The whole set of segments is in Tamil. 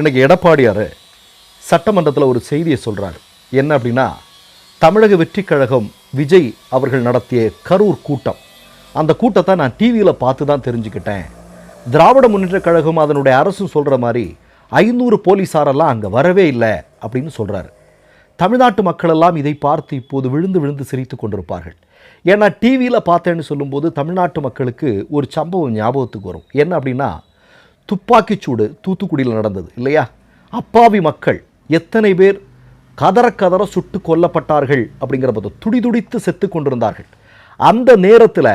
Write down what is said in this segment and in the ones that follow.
இன்னைக்கு எடப்பாடியார் சட்டமன்றத்தில் ஒரு செய்தியை சொல்கிறார். என்ன அப்படின்னா, தமிழக வெற்றி கழகம் விஜய் அவர்கள் நடத்திய கரூர் கூட்டம், அந்த கூட்டத்தை நான் டிவியில் பார்த்து தான் தெரிஞ்சுக்கிட்டேன். திராவிட முன்னேற்ற கழகம் அதனுடைய அரசும் சொல்கிற மாதிரி 500 போலீஸாரெல்லாம் அங்கே வரவே இல்லை அப்படின்னு சொல்கிறாரு. தமிழ்நாட்டு மக்களெல்லாம் இதை பார்த்து இப்போது விழுந்து விழுந்து சிரித்து கொண்டிருப்பார்கள். ஏன்னா டிவியில் பார்த்தேன்னு சொல்லும்போது தமிழ்நாட்டு மக்களுக்கு ஒரு சம்பவம் ஞாபகத்துக்கு வரும். என்ன அப்படின்னா, துப்பாக்கிச்சூடு தூத்துக்குடியில் நடந்தது இல்லையா? அப்பாவி மக்கள் எத்தனை பேர் கதற கதற சுட்டு கொல்லப்பட்டார்கள் அப்படிங்கிற போது துடிதுடித்து செத்து கொண்டிருந்தார்கள். அந்த நேரத்தில்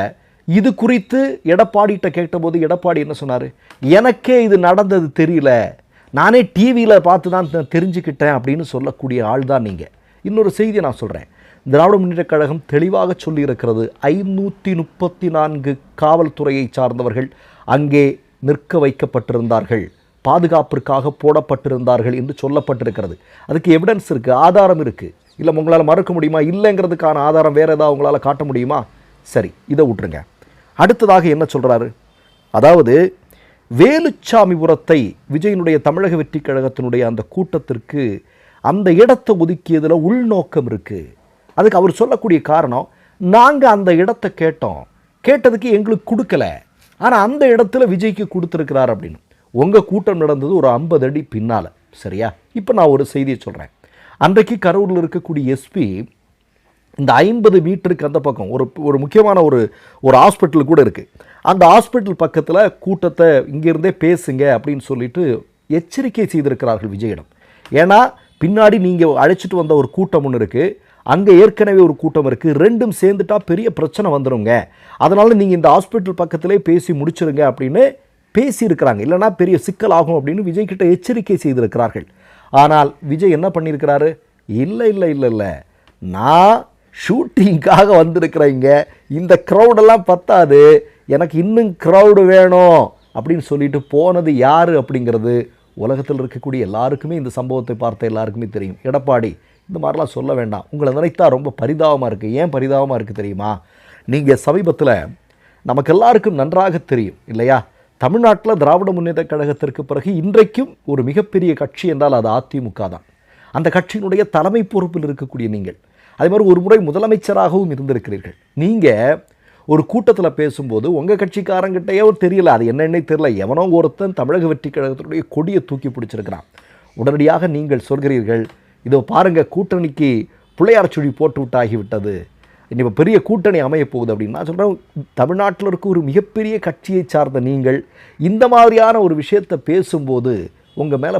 இது குறித்து எடப்பாடிகிட்ட கேட்டபோது எடப்பாடி என்ன சொன்னார்? எனக்கே இது நடந்தது தெரியல, நானே டிவியில் பார்த்து தான் தெரிஞ்சுக்கிட்டேன் அப்படின்னு சொல்லக்கூடிய ஆள் தான் நீங்கள். இன்னொரு செய்தியை நான் சொல்கிறேன். திராவிட முன்னேற்ற கழகம் தெளிவாக சொல்லியிருக்கிறது, 534 காவல்துறையை சார்ந்தவர்கள் அங்கே நிற்க வைக்கப்பட்டிருந்தார்கள், பாதுகாப்பிற்காக போடப்பட்டிருந்தார்கள் என்று சொல்லப்பட்டிருக்கிறது. அதுக்கு எவிடன்ஸ் இருக்குது, ஆதாரம் இருக்குது. இல்லை உங்களால் மறுக்க முடியுமா? இல்லைங்கிறதுக்கான ஆதாரம் வேறு ஏதாவது உங்களால் காட்ட முடியுமா? சரி, இதை விட்டுருங்க. அடுத்ததாக என்ன சொல்கிறாரு? அதாவது வேலுச்சாமிபுரத்தை விஜயனுடைய தமிழக வெற்றி கழகத்தினுடைய அந்த கூட்டத்திற்கு அந்த இடத்தை ஒதுக்கியதில் உள்நோக்கம் இருக்குது. அதுக்கு அவர் சொல்லக்கூடிய காரணம், நாங்கள் அந்த இடத்தை கேட்டதுக்கு எங்களுக்கு கொடுக்கல, ஆனால் அந்த இடத்துல விஜய்க்கு கொடுத்துருக்கிறார் அப்படின்னு. உங்கள் கூட்டம் நடந்தது ஒரு 50 அடி பின்னால், சரியா? இப்போ நான் ஒரு செய்தியை சொல்கிறேன். அன்றைக்கு கரூரில் இருக்கக்கூடிய எஸ்பி இந்த 50 மீட்டருக்கு அந்த பக்கம் ஒரு முக்கியமான ஒரு ஹாஸ்பிட்டல் கூட இருக்குது. அந்த ஹாஸ்பிட்டல் பக்கத்தில் கூட்டத்தை இங்கேருந்தே பேசுங்க அப்படின்னு சொல்லிட்டு எச்சரிக்கை செய்திருக்கிறார்கள் விஜயிடம். ஏன்னா பின்னாடி நீங்கள் அழைச்சிட்டு வந்த ஒரு கூட்டம் ஒன்று இருக்குது, அங்கே ஏற்கனவே ஒரு கூட்டம் இருக்குது, ரெண்டும் சேர்ந்துட்டா பெரிய பிரச்சனை வந்துடுங்க, அதனால் நீங்கள் இந்த ஹாஸ்பிட்டல் பக்கத்திலே பேசி முடிச்சிருங்க அப்படின்னு பேசியிருக்கிறாங்க. இல்லைனா பெரிய சிக்கல் ஆகும் அப்படின்னு விஜய்கிட்ட எச்சரிக்கை செய்திருக்கிறார்கள். ஆனால் விஜய் என்ன பண்ணியிருக்கிறாரு? இல்லை, நான் ஷூட்டிங்காக வந்திருக்கிறேங்க, இந்த க்ரௌடெல்லாம் பத்தாது, எனக்கு இன்னும் க்ரௌடு வேணும் அப்படின்னு சொல்லிட்டு போனது யார் அப்படிங்கிறது உலகத்தில் இருக்கக்கூடிய எல்லாருக்குமே, இந்த சம்பவத்தை பார்த்த எல்லாருக்குமே தெரியும். எடப்பாடி இந்த மாதிரிலாம் சொல்ல வேண்டாம், உங்களை நினைத்தா ரொம்ப பரிதாபமாக இருக்குது. ஏன் பரிதாபமாக இருக்குது தெரியுமா? நீங்கள் சமீபத்தில் நமக்கு எல்லாருக்கும் நன்றாக தெரியும் இல்லையா, தமிழ்நாட்டில் திராவிட முன்னேற்ற கழகத்திற்கு பிறகு இன்றைக்கும் ஒரு மிகப்பெரிய கட்சி என்றால் அது அதிமுக தான். அந்த கட்சியினுடைய தலைமை பொறுப்பில் இருக்கக்கூடிய நீங்கள், அதே மாதிரி ஒரு முறை முதலமைச்சராகவும் இருந்திருக்கிறீர்கள். நீங்கள் ஒரு கூட்டத்தில் பேசும்போது உங்கள் கட்சிக்காரங்கிட்டே தெரியல, அது என்னென்னே தெரியல, எவனோ ஒருத்தன் தமிழக வெற்றி கழகத்தினுடைய கொடியை தூக்கி பிடிச்சிருக்கிறான். உடனடியாக நீங்கள் சொல்கிறீர்கள், இதோ பாருங்கள் கூட்டணிக்கு பிள்ளையார் சுழி போட்டு விட்டாகிவிட்டது, இப்போ பெரிய கூட்டணி அமைய போகுது அப்படின்னு. நான் சொல்கிறேன், தமிழ்நாட்டில் இருக்க ஒரு மிகப்பெரிய கட்சியை சார்ந்த நீங்கள் இந்த மாதிரியான ஒரு விஷயத்தை பேசும்போது உங்கள் மேலே